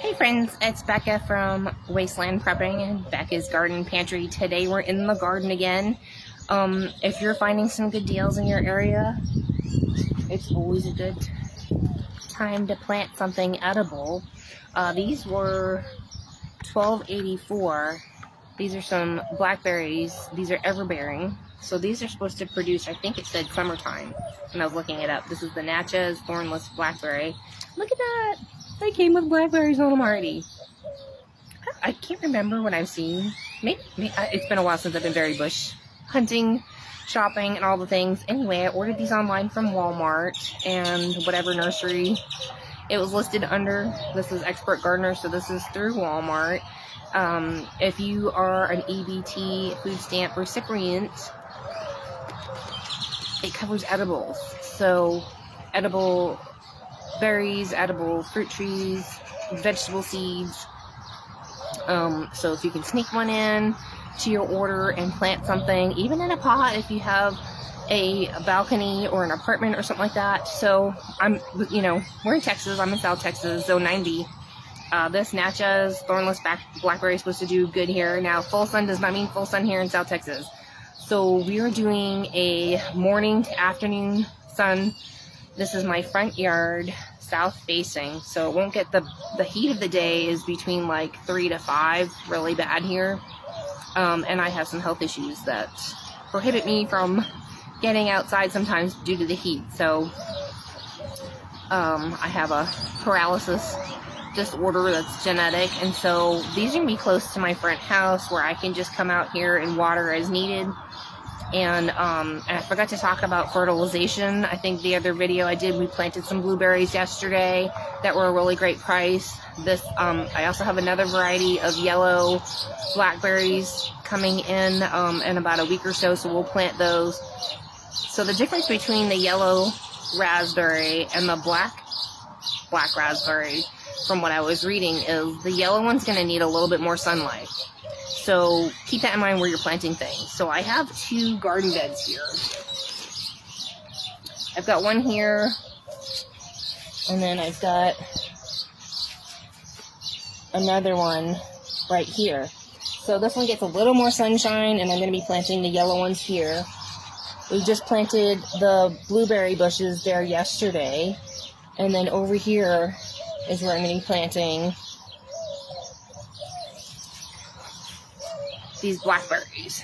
Hey friends, it's Becca from Wasteland Prepping and Becca's Garden Pantry. Today we're in the garden again. If you're finding some good deals in your area, it's always a good time to plant something edible. These were $12.84. These are some blackberries. These are everbearing. So these are supposed to produce, I think it said summertime when I was looking it up. This is the Natchez thornless blackberry. Look at that! They came with blackberries on them already. I can't remember what I've seen. Maybe it's been a while since I've been berry bush hunting, shopping, and all the things. Anyway, I ordered these online from Walmart and whatever nursery it was listed under. This is Expert Gardener, so this is through Walmart. If you are an EBT food stamp recipient, it covers edibles. So edible berries, edible fruit trees, vegetable seeds. So if you can sneak one in to your order and plant something, even in a pot, if you have a balcony or an apartment or something like that. So we're in Texas. I'm in South Texas, Zone 90. This Natchez thornless blackberry is supposed to do good here. Now, full sun does not mean full sun here in South Texas. So we are doing a morning to afternoon sun. This is my front yard, south facing, so it won't get the heat of the day is between like 3 to 5, really bad here. And I have some health issues that prohibit me from getting outside sometimes due to the heat. So I have a paralysis disorder that's genetic, and so these are gonna be close to my front house where I can just come out here and water as needed. And I forgot to talk about fertilization. I think the other video I did, we planted some blueberries yesterday that were a really great price. This I also have another variety of yellow blackberries coming in about a week or so, so we'll plant those. So the difference between the yellow raspberry and the black raspberry, from what I was reading, is the yellow one's going to need a little bit more sunlight. So keep that in mind where you're planting things. So I have 2 garden beds here. I've got one here, and then I've got another one right here. So this one gets a little more sunshine, and I'm going to be planting the yellow ones here. We just planted the blueberry bushes there yesterday, and then over here is where I'm going to be planting these blackberries.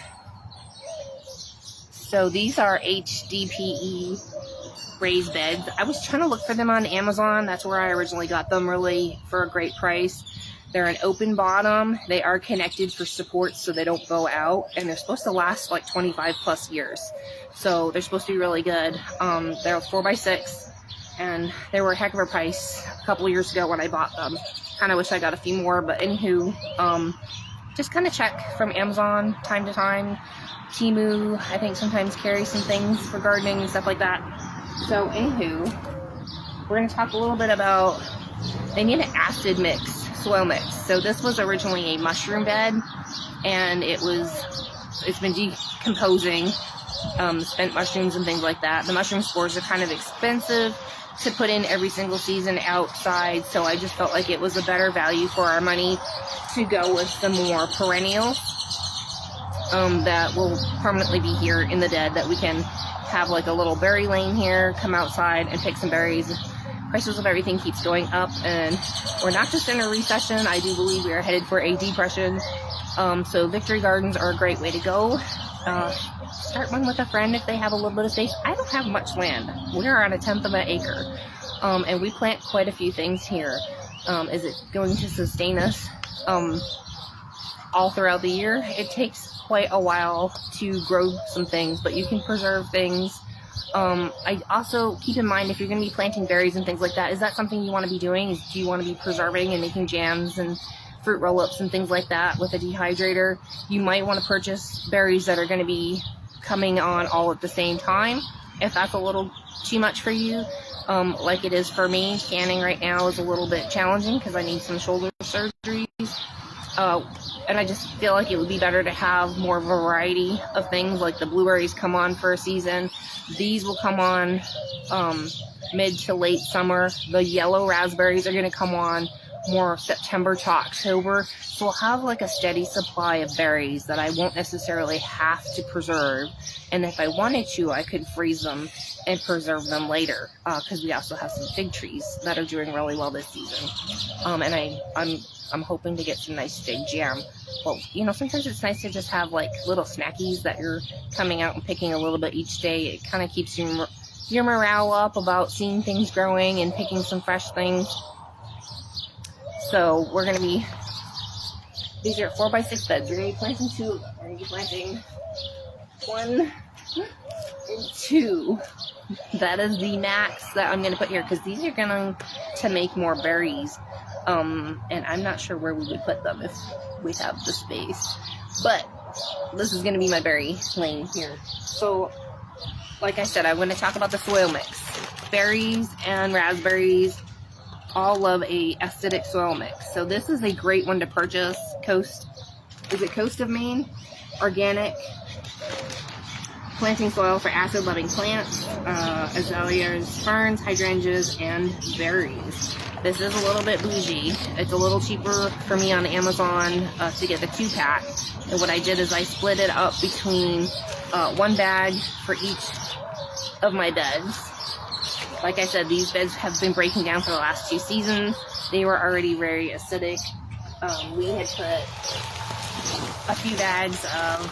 So these are HDPE raised beds. I was trying to look for them on Amazon. That's where I originally got them, really for a great price. They're an open bottom. They are connected for support so they don't go out, and they're supposed to last like 25 plus years. So they're supposed to be really good. They're 4x6, and they were a heck of a price a couple years ago when I bought them. Kind of wish I got a few more, but anywho, just kind of check from Amazon time to time. Temu, I think, sometimes carries some things for gardening and stuff like that. So anywho, we're going to talk a little bit about, they need an acid mix, soil mix. So this was originally a mushroom bed, and it's been decomposing, spent mushrooms and things like that. The mushroom spores are kind of expensive to put in every single season outside, so I just felt like it was a better value for our money to go with some more perennials that will permanently be here in the dead, that we can have like a little berry lane here, come outside and pick some berries. Prices of everything keeps going up, and we're not just in a recession. I do believe we are headed for a depression. So victory gardens are a great way to go. Start one with a friend if they have a little bit of space. I don't have much land. We're on 1/10 of an acre, and we plant quite a few things here. Is it going to sustain us all throughout the year? It takes quite a while to grow some things, but you can preserve things. I also keep in mind, if you're going to be planting berries and things like that, is that something you want to be doing? Do you want to be preserving and making jams and fruit roll-ups and things like that with a dehydrator? You might want to purchase berries that are going to be coming on all at the same time, if that's a little too much for you. Like it is for me. Canning right now is a little bit challenging because I need some shoulder surgeries. And I just feel like it would be better to have more variety of things. Like the blueberries come on for a season. These will come on mid to late summer. The yellow raspberries are going to come on more September to October. So we'll have like a steady supply of berries that I won't necessarily have to preserve. And if I wanted to, I could freeze them and preserve them later. Because we also have some fig trees that are doing really well this season. And I'm hoping to get some nice fig jam. Well, you know, sometimes it's nice to just have like little snackies that you're coming out and picking a little bit each day. It kind of keeps your morale up about seeing things growing and picking some fresh things. So we're going to be, these are 4x6 beds. We're going to be planting 2. We're going to be planting 1 and 2. That is the max that I'm going to put here, because these are going to make more berries. And I'm not sure where we would put them if we have the space. But this is going to be my berry lane here. So, like I said, I'm going to talk about the soil mix. Berries and raspberries all love a acidic soil mix. So this is a great one to purchase. Coast of Maine? Organic planting soil for acid-loving plants, azaleas, ferns, hydrangeas, and berries. This is a little bit bougie. It's a little cheaper for me on Amazon to get the 2-pack. And what I did is I split it up between 1 bag for each of my beds. Like I said, these beds have been breaking down for the last 2 seasons. They were already very acidic. We had put a few bags of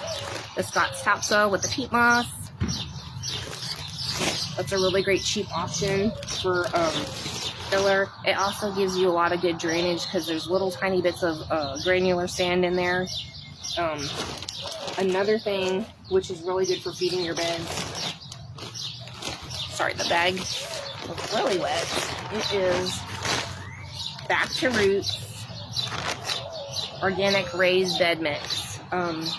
the Scott's topsoil with the peat moss. That's a really great cheap option for filler. It also gives you a lot of good drainage because there's little tiny bits of granular sand in there. Another thing which is really good for feeding your beds, sorry, the bag was really wet. It is Back to Roots Organic Raised Bed Mix.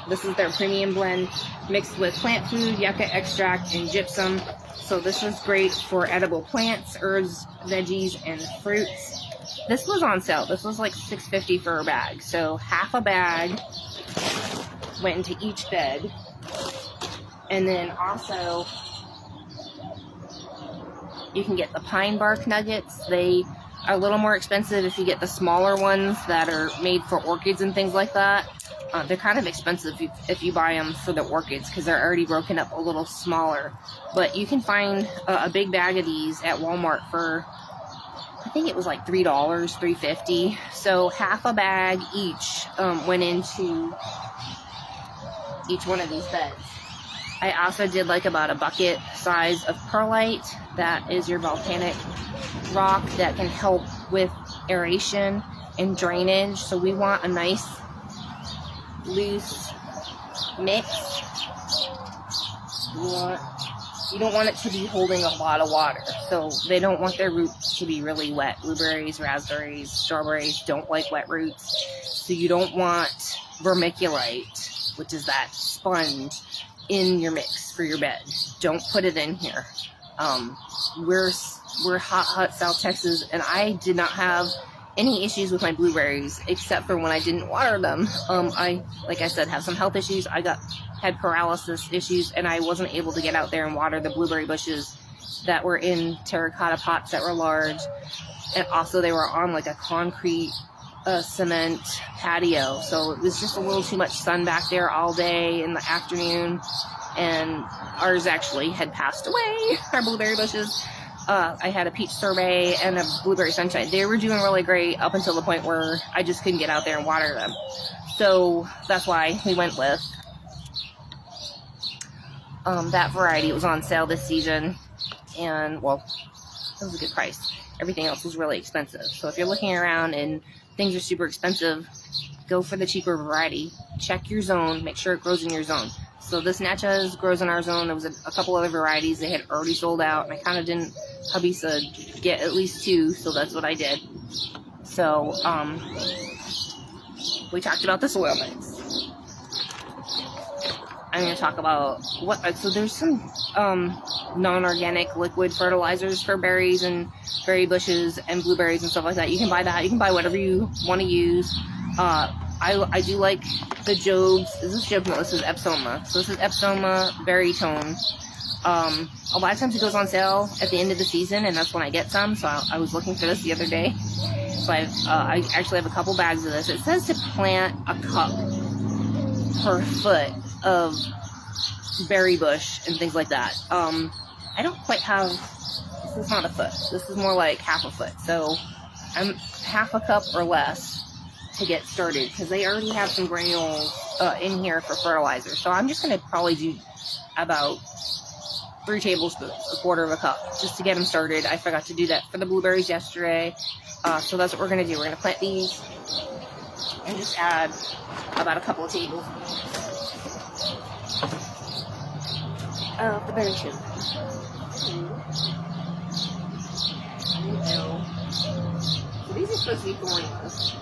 This is their premium blend mixed with plant food, yucca extract, and gypsum. So this is great for edible plants, herbs, veggies, and fruits. This was on sale. This was like $6.50 for a bag. So half a bag went into each bed. And then also, you can get the pine bark nuggets. They are a little more expensive if you get the smaller ones that are made for orchids and things like that. They're kind of expensive if you buy them for the orchids because they're already broken up a little smaller. But you can find a big bag of these at Walmart for, I think it was like $3, $3.50. So half a bag each went into each one of these beds. I also did like about a bucket size of perlite. That is your volcanic rock that can help with aeration and drainage. So we want a nice loose mix. You don't want it to be holding a lot of water. So they don't want their roots to be really wet. Blueberries, raspberries, strawberries don't like wet roots. So you don't want vermiculite, which is that sponge, in your mix for your bed. Don't put it in here. We're hot South Texas, and I did not have any issues with my blueberries except for when I didn't water them. I, like I said, have some health issues. I had paralysis issues, and I wasn't able to get out there and water the blueberry bushes that were in terracotta pots that were large. And also they were on like a concrete cement patio, so it was just a little too much sun back there all day in the afternoon, and ours actually had passed away, our blueberry bushes. I had a peach sorbet and a blueberry sunshine. They were doing really great up until the point where I just couldn't get out there and water them. So that's why we went with that variety. It was on sale this season, and well, it was a good price. Everything else was really expensive. So if you're looking around and things are super expensive, go for the cheaper variety. Check your zone, make sure it grows in your zone. So this Natchez grows in our zone. There was a couple other varieties. They had already sold out, and I kind of didn't, hubby said, get at least 2, so that's what I did. So, we talked about the soil mix. I'm going to talk about so there's some non-organic liquid fertilizers for berries and berry bushes and blueberries and stuff like that. You can buy that. You can buy whatever you want to use. I do like the Job's. Is this Job's? No, this is Epsoma. So this is Epsoma Berry Tone. A lot of times it goes on sale at the end of the season, and that's when I get some. So I was looking for this the other day. So I actually have a couple bags of this. It says to plant a cup per foot of berry bush and things like that. I don't quite have, this is not a foot. This is more like half a foot. So I'm half a cup or less to get started, because they already have some granules in here for fertilizer. So I'm just going to probably do about 3 tablespoons, a quarter of a cup, just to get them started. I forgot to do that for the blueberries yesterday. So that's what we're going to do. We're going to plant these and just add about a couple of tablespoons of the berry sugar. So these are supposed to be thornless.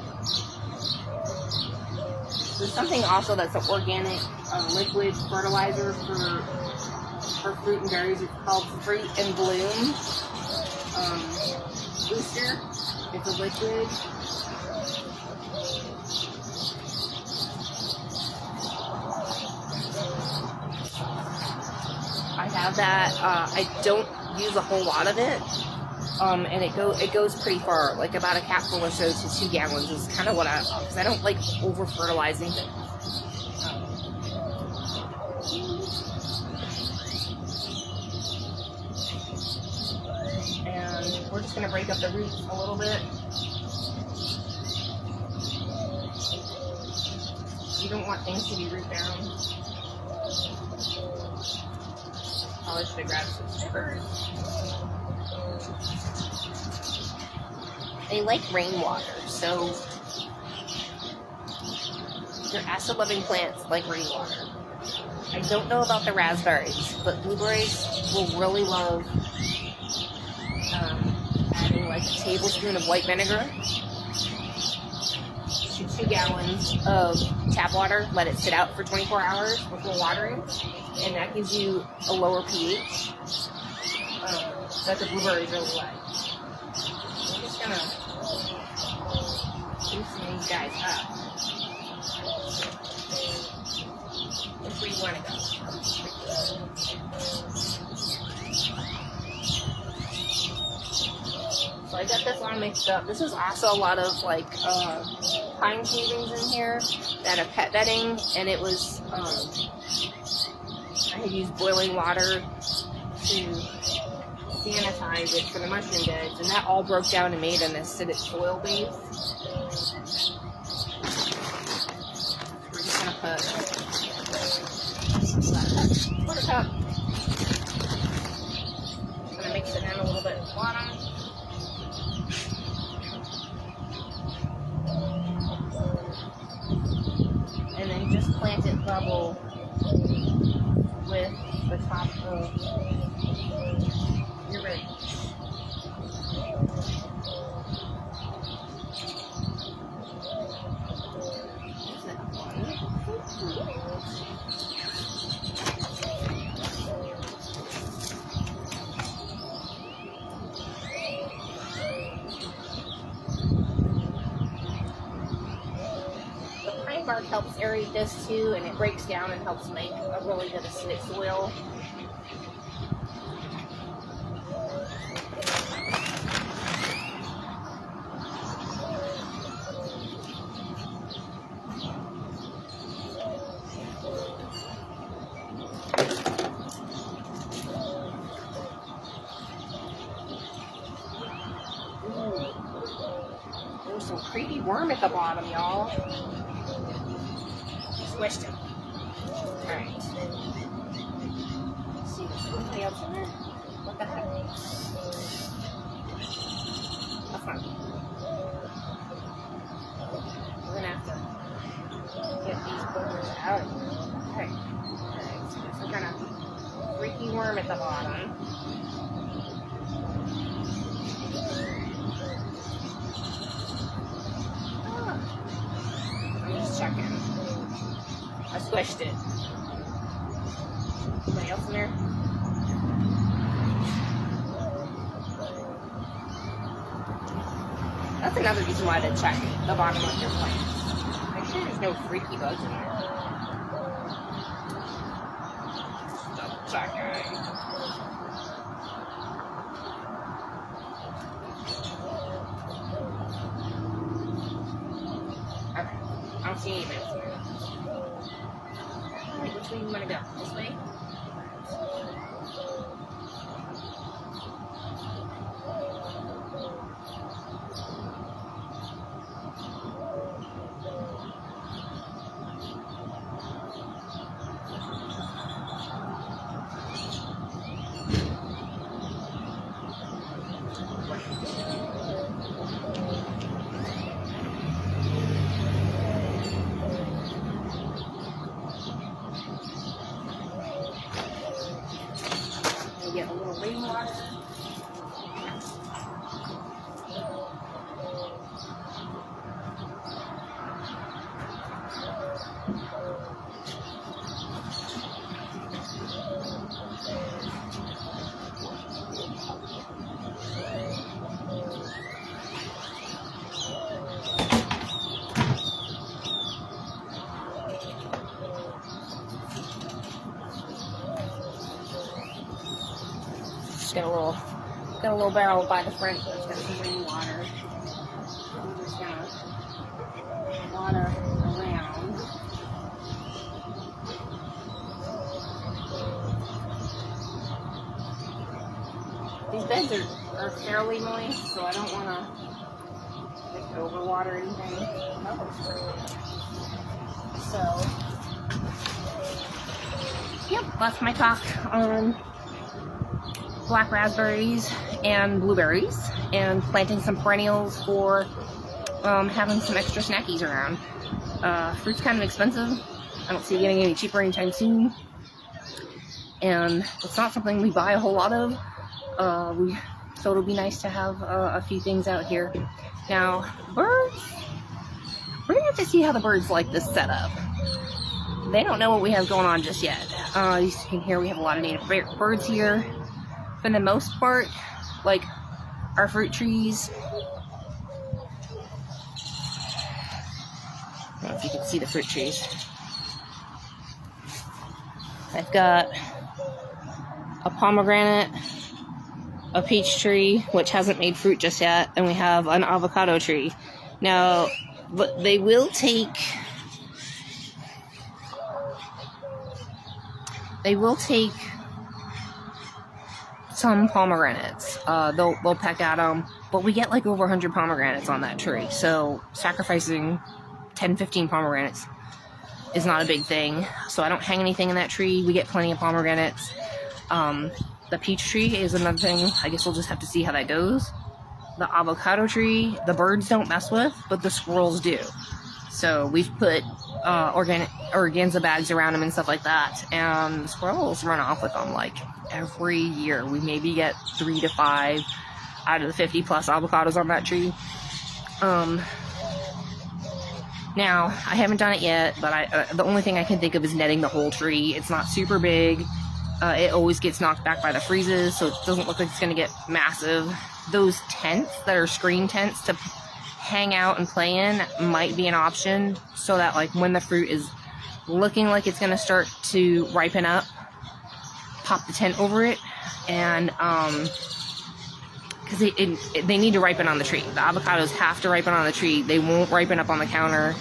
There's something also that's an organic liquid fertilizer for fruit and berries. It's called Fruit and Bloom Booster. It's a liquid. I have that. I don't use a whole lot of it. And it goes pretty far, like about a capful or so to 2 gallons is kind of what because I don't like over fertilizing things. And we're just going to break up the roots a little bit. You don't want things to be root down. Probably should have grabbed some snippers. They like rainwater, so they're acid-loving plants like rainwater. I don't know about the raspberries, but blueberries will really love adding like a tablespoon of white vinegar to 2 gallons of tap water. Let it sit out for 24 hours before watering, and that gives you a lower pH that the blueberries really like. I'm just gonna loosen these guys up. Which way you want to go? So I got this all mixed up. This is also a lot of like pine shavings in here that are pet bedding, and it was I had used boiling water to sanitize it for the mushroom beds, and that all broke down and made an acidic soil base. We're just gonna put a quarter cup. I'm gonna mix it in a little bit at the bottom. And then just plant it level with the top of your rake. The pine bark helps aerate this too, and it breaks down and helps make a really good acidic soil. There's some creepy worm at the bottom, y'all. Squished him. Alright. Let's see, is there anything else in there? What the heck? That's fine. We're gonna have to get these boogers out of here. Okay. Alright, so there's some kind of freaky worm at the bottom. I'm just checking. I squished it. Anybody else in there? That's another reason why to check the bottom of your plants. Make sure there's no freaky bugs in there. Double checking. don't see any beds here. Alright, which way do you want to go? This way? Get a little rainwater. Got a little barrel by the front that's got some rainwater. I'm just gonna water around. These beds are fairly moist, so I don't want to like overwater anything. That looks pretty. So, yep, that's my talk on black raspberries and blueberries, and planting some perennials for having some extra snackies around. Fruit's kind of expensive. I don't see it getting any cheaper anytime soon, and it's not something we buy a whole lot of. So it'll be nice to have a few things out here. Now, birds, we're gonna have to see how the birds like this setup. They don't know what we have going on just yet. As you can hear, we have a lot of native birds here. For the most part, like our fruit trees. I don't know if you can see the fruit trees. I've got a pomegranate, a peach tree, which hasn't made fruit just yet, and we have an avocado tree. Now, they will take some pomegranates. They'll peck at them, but we get like over 100 pomegranates on that tree, so sacrificing 10-15 pomegranates is not a big thing. So I don't hang anything in that tree. We get plenty of pomegranates. The peach tree is another thing. I guess we'll just have to see how that goes. The avocado tree, the birds don't mess with, but the squirrels do. So we've put organza bags around them and stuff like that, and the squirrels run off with them like every year. We maybe get 3 to 5 out of the 50 plus avocados on that tree. Now, I haven't done it yet, but the only thing I can think of is netting the whole tree. It's not super big. It always gets knocked back by the freezes, so it doesn't look like it's going to get massive. Those tents that are screen tents to hang out and play in might be an option, so that like when the fruit is looking like it's going to start to ripen up, pop the tent over it, and because they need to ripen on the tree. The avocados have to ripen on the tree. They won't ripen up on the counter.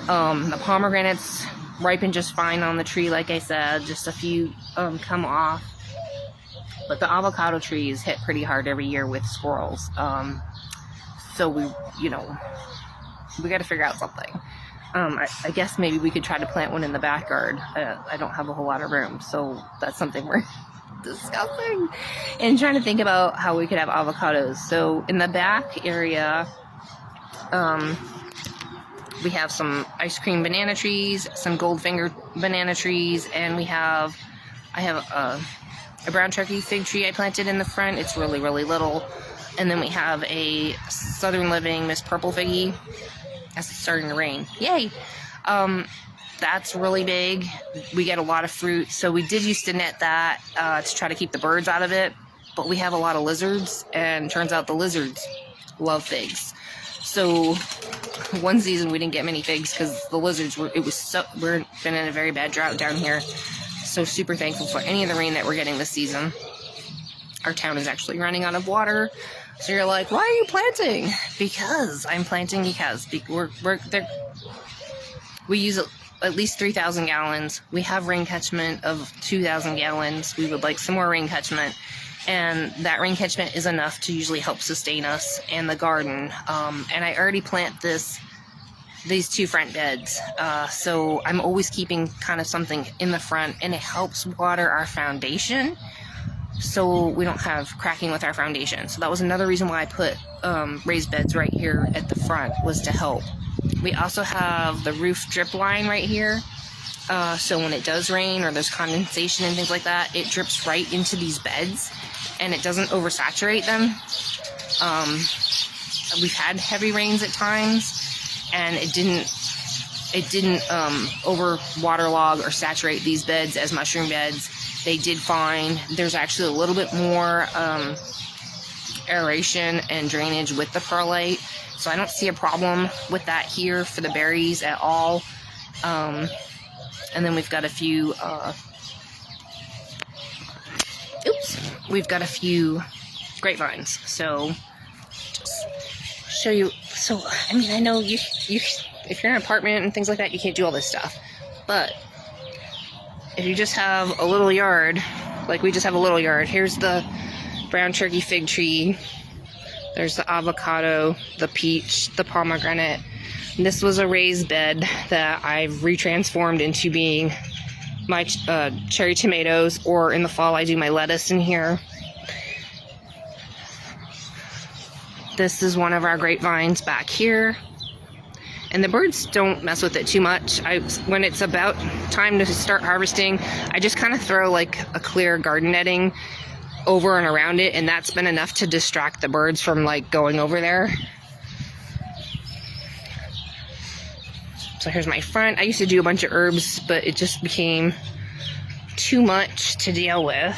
The pomegranates ripen just fine on the tree, like I said. Just a few come off. But the avocado trees hit pretty hard every year with squirrels. So we got to figure out something. I guess maybe we could try to plant one in the backyard. I don't have a whole lot of room, so that's something we're discussing and trying to think about how we could have avocados. So in the back area, we have some ice cream banana trees, some Goldfinger banana trees, and I have a brown turkey fig tree I planted in the front. It's really, really little. And then we have a Southern Living Miss Purple figgy. As it's starting to rain. Yay! That's really big. We get a lot of fruit, so we did used to net that to try to keep the birds out of it. But we have a lot of lizards, and turns out the lizards love figs. So one season we didn't get many figs because the lizards we've been in a very bad drought down here. So super thankful for any of the rain that we're getting this season. Our town is actually running out of water. So you're like, why are you planting? Because I'm planting because we use at least 3,000 gallons. We have rain catchment of 2,000 gallons. We would like some more rain catchment. And that rain catchment is enough to usually help sustain us and the garden. And I already plant these 2 front beds. So I'm always keeping kind of something in the front, and it helps water our foundation so we don't have cracking with our foundation. So that was another reason why I put raised beds right here at the front, was to help. We also have the roof drip line right here. So when it does rain or there's condensation and things like that, it drips right into these beds and it doesn't oversaturate them. We've had heavy rains at times, and it didn't over waterlog or saturate these beds as mushroom beds. They did fine. There's actually a little bit more aeration and drainage with the perlite, so I don't see a problem with that here for the berries at all. And then we've got a few we've got a few grapevines. So just show you. So I mean, I know you if you're in an apartment and things like that, you can't do all this stuff, but if you just have a little yard, like we just have a little yard, here's the brown turkey fig tree, there's the avocado, the peach, the pomegranate. And this was a raised bed that I've retransformed into being my cherry tomatoes, or in the fall I do my lettuce in here. This is one of our grapevines back here. And the birds don't mess with it too much. When it's about time to start harvesting, I just kind of throw like a clear garden netting over and around it, and that's been enough to distract the birds from like going over there. So here's my front. I used to do a bunch of herbs, but it just became too much to deal with.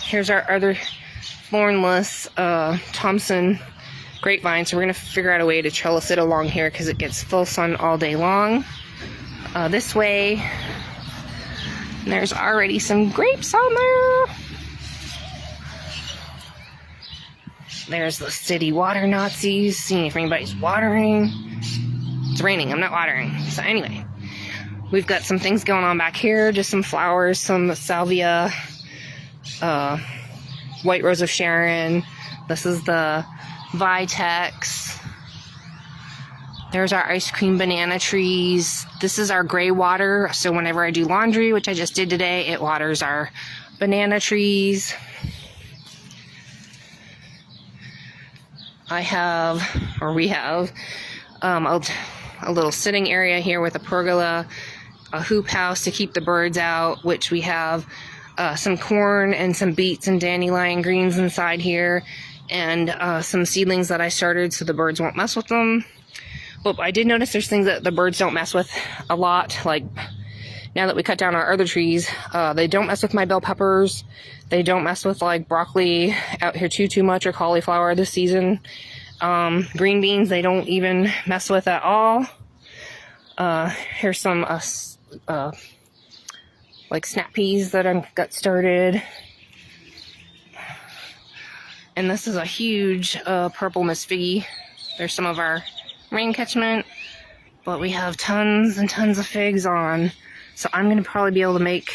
Here's our other thornless Thompson grapevine. So we're going to figure out a way to trellis it along here because it gets full sun all day long. This way, and there's already some grapes on there. There's the city water Nazis, seeing if anybody's watering. It's raining, I'm not watering. So anyway, we've got some things going on back here, just some flowers, some salvia, white rose of Sharon. This is the Vitex. There's our ice cream banana trees. This is our gray water, so whenever I do laundry, which I just did today, it waters our banana trees. We have a little sitting area here with a pergola, a hoop house to keep the birds out, which we have some corn and some beets and dandelion greens inside here, and some seedlings that I started so the birds won't mess with them. But I did notice there's things that the birds don't mess with a lot, like now that we cut down our other trees. They don't mess with my bell peppers. They don't mess with like broccoli out here too much, or cauliflower this season. Green beans they don't even mess with at all. Here's some like snap peas that I got started. And this is a huge purple Miss Figgy. There's some of our rain catchment, but we have tons and tons of figs on. So I'm going to probably be able to make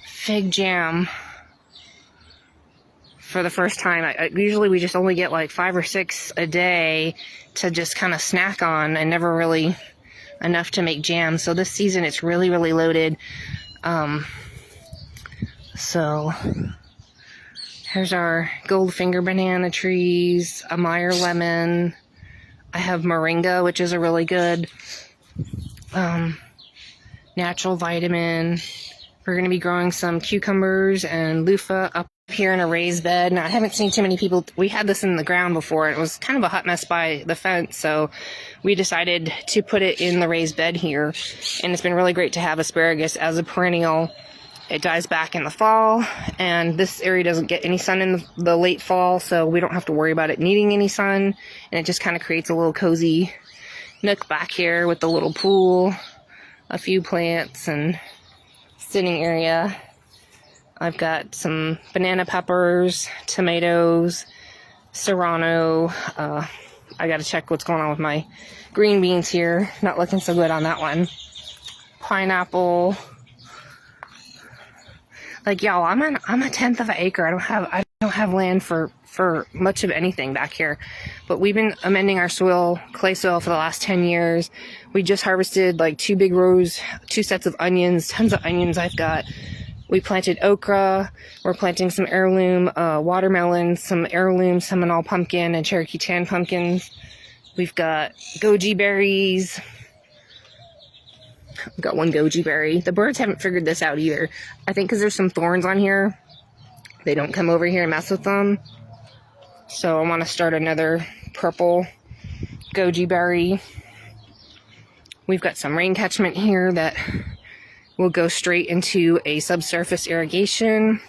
fig jam for the first time. Usually we just only get like 5 or 6 a day to just kind of snack on, and never really enough to make jam. So this season it's really loaded. So here's our Goldfinger banana trees, a Meyer lemon. I have moringa, which is a really good natural vitamin. We're going to be growing some cucumbers and loofah up here in a raised bed. Now, I haven't seen too many people. We had this in the ground before. It was kind of a hot mess by the fence, so we decided to put it in the raised bed here. And it's been really great to have asparagus as a perennial. It dies back in the fall, and this area doesn't get any sun in the late fall, so we don't have to worry about it needing any sun. And it just kind of creates a little cozy nook back here with the little pool, a few plants, and sitting area. I've got some banana peppers, tomatoes, serrano. I gotta check what's going on with my green beans here. Not looking so good on that one. Pineapple. Like, y'all, I'm a tenth of an acre. I don't have land for much of anything back here. But we've been amending our soil, clay soil, for the last 10 years. We just harvested like 2 big rows, 2 sets of onions, tons of onions I've got. We planted okra. We're planting some heirloom watermelons, some heirloom Seminole pumpkin and Cherokee tan pumpkins. We've got goji berries. I've got 1 goji berry. The birds haven't figured this out either. I think because there's some thorns on here, they don't come over here and mess with them. So I want to start another purple goji berry. We've got some rain catchment here that will go straight into a subsurface irrigation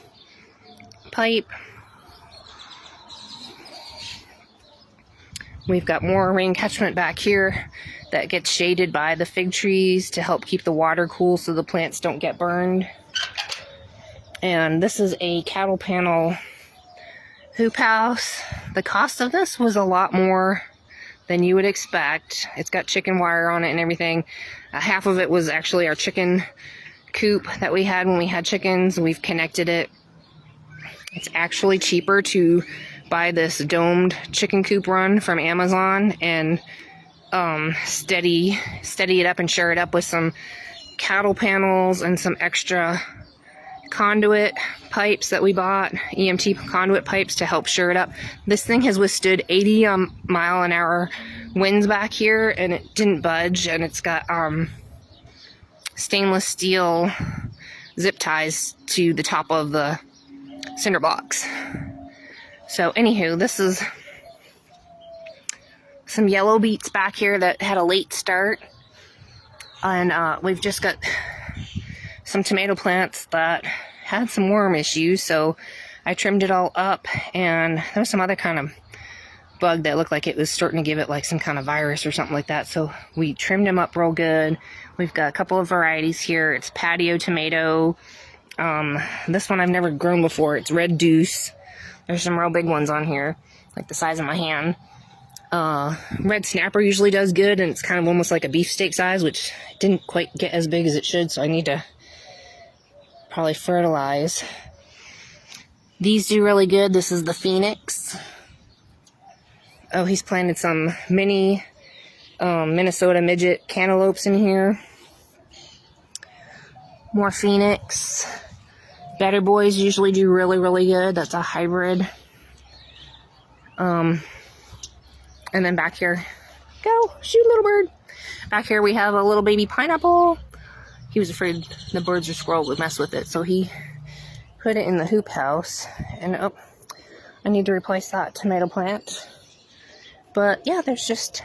pipe. We've got more rain catchment back here that gets shaded by the fig trees to help keep the water cool so the plants don't get burned. And this is a cattle panel hoop house. The cost of this was a lot more than you would expect. It's got chicken wire on it and everything. Half of it was actually our chicken coop that we had when we had chickens. We've connected it. It's actually cheaper to buy this domed chicken coop run from Amazon and steady it up and share it up with some cattle panels and some extra conduit pipes that we bought, EMT conduit pipes to help shore it up. This thing has withstood 80 mile an hour winds back here, and it didn't budge, and it's got stainless steel zip ties to the top of the cinder blocks. So anywho, this is some yellow beets back here that had a late start, and we've just got some tomato plants that had some worm issues, so I trimmed it all up, and there was some other kind of bug that looked like it was starting to give it like some kind of virus or something like that, so we trimmed them up real good. We've got a couple of varieties here. It's patio tomato. This one I've never grown before. It's red deuce. There's some real big ones on here, like the size of my hand. Red snapper usually does good, and it's kind of almost like a beefsteak size, which didn't quite get as big as it should, so I need to probably fertilize. These do really good. This is the Phoenix. Oh, he's planted some mini Minnesota midget cantaloupes in here. More Phoenix. Better Boys usually do really, really good. That's a hybrid. And then back here, go, shoot, little bird. Back here we have a little baby pineapple. He was afraid the birds or squirrels would mess with it, so he put it in the hoop house. And oh, I need to replace that tomato plant. But yeah, there's just,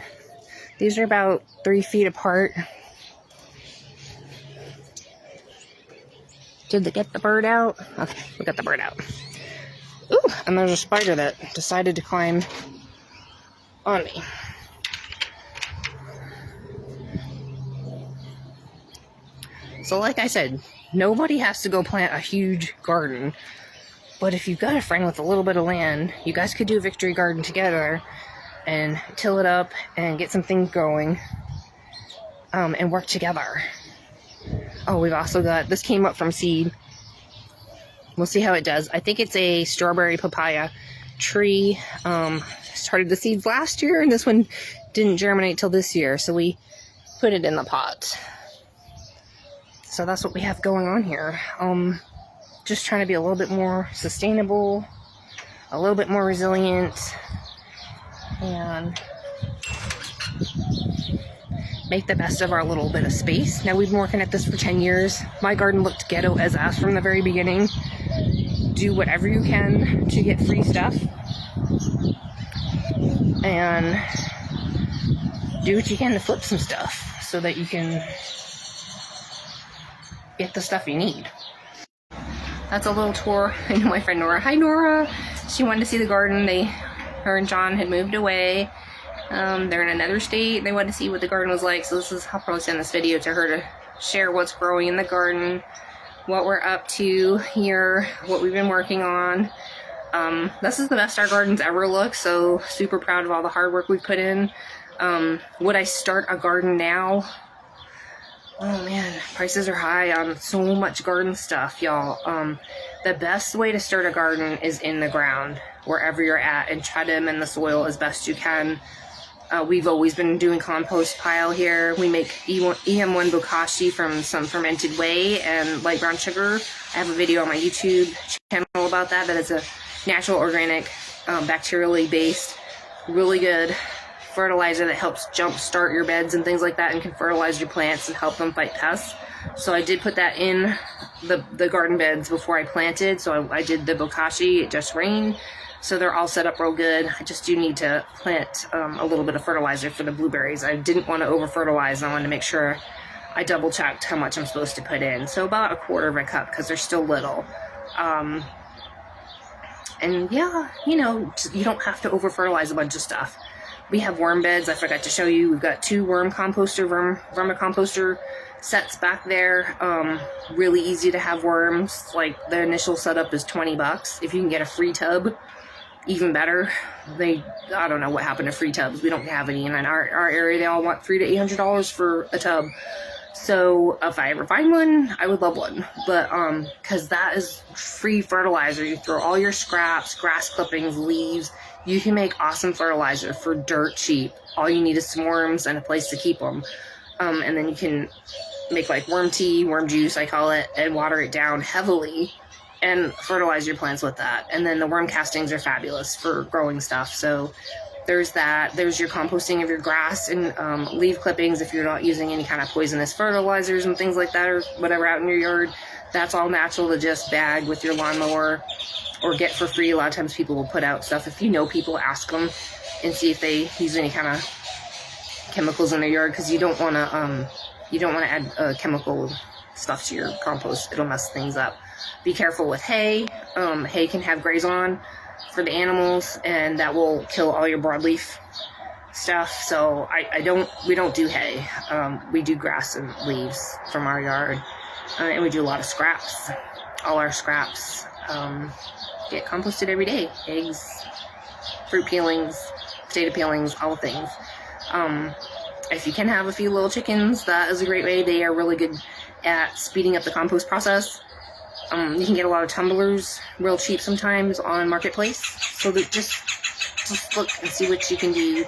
these are about 3 feet apart. Did they get the bird out? Okay, we got the bird out. Ooh, and there's a spider that decided to climb on me. So like I said, nobody has to go plant a huge garden, but if you've got a friend with a little bit of land, you guys could do a victory garden together and till it up and get some things going, and work together. Oh, we've also got, this came up from seed. We'll see how it does. I think it's a strawberry papaya tree. Started the seeds last year, and this one didn't germinate till this year, so we put it in the pot. So that's what we have going on here. Just trying to be a little bit more sustainable, a little bit more resilient, and make the best of our little bit of space. Now, we've been working at this for 10 years. My garden looked ghetto as ass from the very beginning. Do whatever you can to get free stuff, and do what you can to flip some stuff so that you can get the stuff you need. That's a little tour. I know my friend Nora. Hi, Nora. She wanted to see the garden. Her and John had moved away. They're in another state. They wanted to see what the garden was like, so I'll probably send this video to her to share what's growing in the garden, what we're up to here, what we've been working on. This is the best our garden's ever looked, so super proud of all the hard work we put in. Would I start a garden now? Oh man, prices are high on so much garden stuff, y'all. The best way to start a garden is in the ground, wherever you're at, and try to amend the soil as best you can. We've always been doing compost pile here. We make EM1 bokashi from some fermented whey and light brown sugar. I have a video on my YouTube channel about that. That is a natural, organic, bacterially based, really good fertilizer that helps jumpstart your beds and things like that, and can fertilize your plants and help them fight pests. So I did put that in the garden beds before I planted. So I did the bokashi. It just rained, so they're all set up real good. I just do need to plant a little bit of fertilizer for the blueberries. I didn't want to over fertilize. I wanted to make sure I double checked how much I'm supposed to put in. So about 1/4 of a cup, because they're still little. And yeah, you know, you don't have to over fertilize a bunch of stuff. We have worm beds. I forgot to show you. We've got 2 vermicomposter sets back there. Really easy to have worms. Like, the initial setup is $20. If you can get a free tub, even better. I don't know what happened to free tubs. We don't have any. And in our area, they all want $300 to $800 for a tub. So if I ever find one, I would love one. But because that is free fertilizer. You throw all your scraps, grass clippings, leaves. You can make awesome fertilizer for dirt cheap. All you need is some worms and a place to keep them. And then you can make like worm tea, worm juice, I call it, and water it down heavily and fertilize your plants with that. And then the worm castings are fabulous for growing stuff. So there's that. There's your composting of your grass and leaf clippings if you're not using any kind of poisonous fertilizers and things like that, or whatever out in your yard. That's all natural to just bag with your lawnmower or get for free. A lot of times people will put out stuff. If you know people, ask them and see if they use any kind of chemicals in their yard, because you don't want to add chemical stuff to your compost. It'll mess things up. Be careful with hay. Hay can have graze on for the animals, and that will kill all your broadleaf stuff. So we don't do hay. We do grass and leaves from our yard, and we do a lot of scraps. All our scraps get composted every day. Eggs, fruit peelings, potato peelings, all the things. If you can have a few little chickens, that is a great way. They are really good at speeding up the compost process. You can get a lot of tumblers real cheap sometimes on Marketplace. So that just look and see what you can do.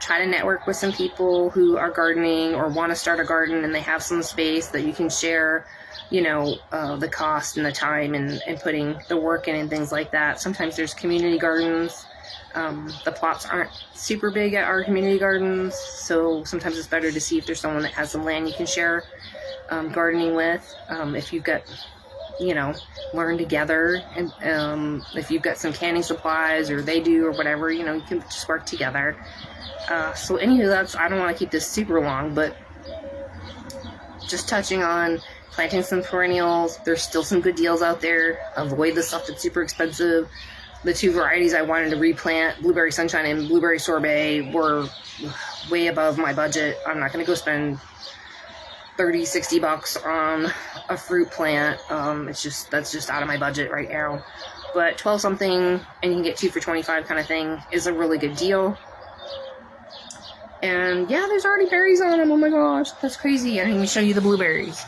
Try to network with some people who are gardening or want to start a garden, and they have some space that you can share, you know, the cost and the time and putting the work in and things like that. Sometimes there's community gardens. The plots aren't super big at our community gardens, so sometimes it's better to see if there's someone that has some land you can share gardening with. If you've got, you know, learn together, and if you've got some canning supplies, or they do, or whatever, you know, you can just work together. So anywho, I don't want to keep this super long, but just touching on planting some perennials. There's still some good deals out there. Avoid the stuff that's super expensive. The 2 varieties I wanted to replant, Blueberry Sunshine and Blueberry Sorbet, were way above my budget. I'm not going to go spend $30-$60 on a fruit plant. That's just out of my budget right now. But 12 something, and you can get 2 for $25 kind of thing, is a really good deal. And yeah, there's already berries on them. Oh my gosh, that's crazy. I didn't even show you the blueberries.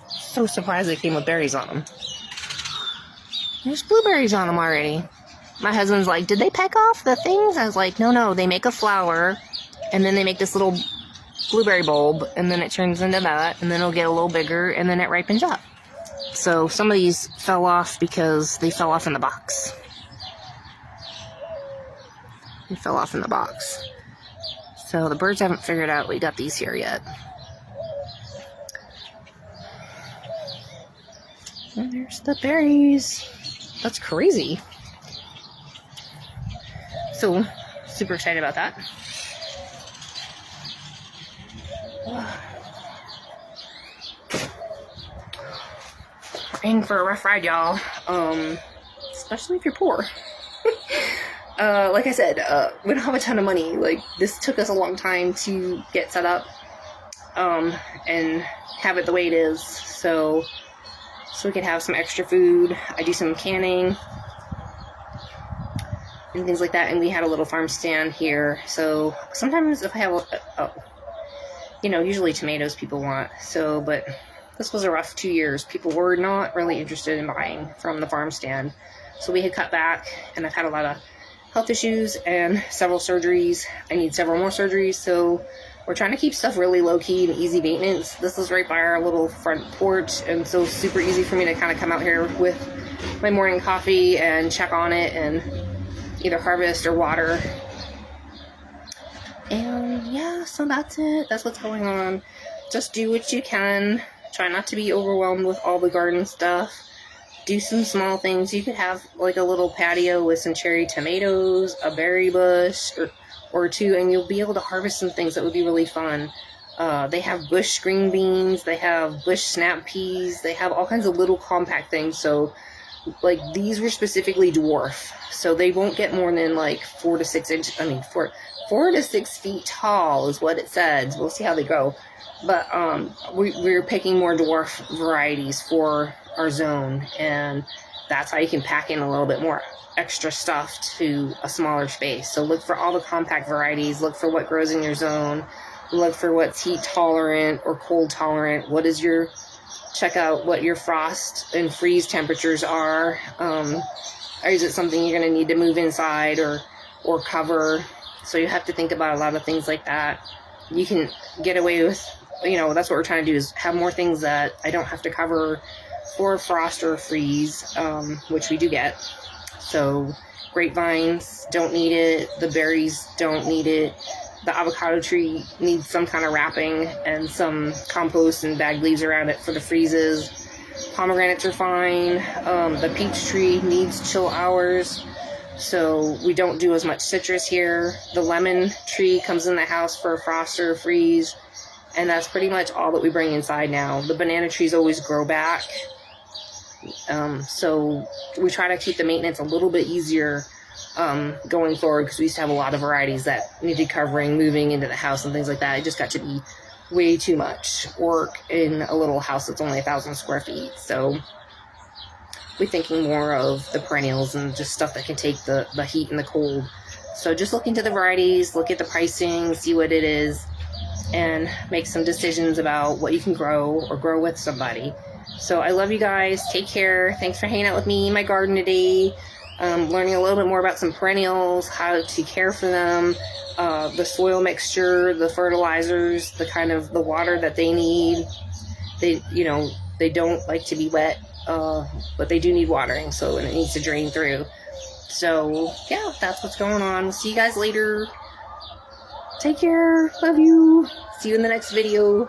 So surprised they came with berries on them. There's blueberries on them already. My husband's like, did they peck off the things? I was like, no, they make a flower, and then they make this little blueberry bulb, and then it turns into that, and then it'll get a little bigger, and then it ripens up. So some of these fell off because they fell off in the box. They fell off in the box. So the birds haven't figured out we got these here yet. And there's the berries. That's crazy. So, super excited about that. We're in for a rough ride, y'all. Especially if you're poor. Like I said, we don't have a ton of money. Like, this took us a long time to get set up. and have it the way it is, so we can have some extra food. I do some canning and things like that, and we had a little farm stand here, so sometimes if I have you know, usually tomatoes people want, so, but this was a rough 2 years. People were not really interested in buying from the farm stand, so we had cut back, and I've had a lot of health issues and several surgeries. I need several more surgeries, so we're trying to keep stuff really low-key and easy maintenance. This is right by our little front porch, and so super easy for me to kind of come out here with my morning coffee and check on it and either harvest or water. And yeah, so that's it. That's what's going on. Just do what you can. Try not to be overwhelmed with all the garden stuff. Do some small things. You could have like a little patio with some cherry tomatoes, a berry bush or two, and you'll be able to harvest some things that would be really fun. They have bush green beans, they have bush snap peas, they have all kinds of little compact things. So like these were specifically dwarf, so they won't get more than like 4 to 6 inches. I mean, 4 to 6 feet tall is what it says. We'll see how they go. But we're picking more dwarf varieties for our zone, and that's how you can pack in a little bit more extra stuff to a smaller space. So look for all the compact varieties, look for what grows in your zone, look for what's heat tolerant or cold tolerant. Check out what your frost and freeze temperatures are. Or is it something you're going to need to move inside or cover? So you have to think about a lot of things like that. You can get away with, you know, that's what we're trying to do, is have more things that I don't have to cover for frost or freeze, which we do get. So grapevines don't need it, the berries don't need it, the avocado tree needs some kind of wrapping and some compost and bagged leaves around it for the freezes. Pomegranates are fine. The peach tree needs chill hours, so we don't do as much citrus here. The lemon tree comes in the house for a frost or a freeze, and that's pretty much all that we bring inside now. The banana trees always grow back. So we try to keep the maintenance a little bit easier going forward, because we used to have a lot of varieties that needed covering, moving into the house and things like that. It just got to be way too much work in a little house that's only 1,000 square feet. So we're thinking more of the perennials and just stuff that can take the heat and the cold. So just look into the varieties, look at the pricing, see what it is, and make some decisions about what you can grow or grow with somebody. So I love you guys. Take care. Thanks for hanging out with me in my garden today. Learning a little bit more about some perennials, how to care for them, the soil mixture, the fertilizers, the water that they need. They don't like to be wet, but they do need watering, so, and it needs to drain through. So yeah, that's what's going on. We'll see you guys later. Take care. Love you. See you in the next video.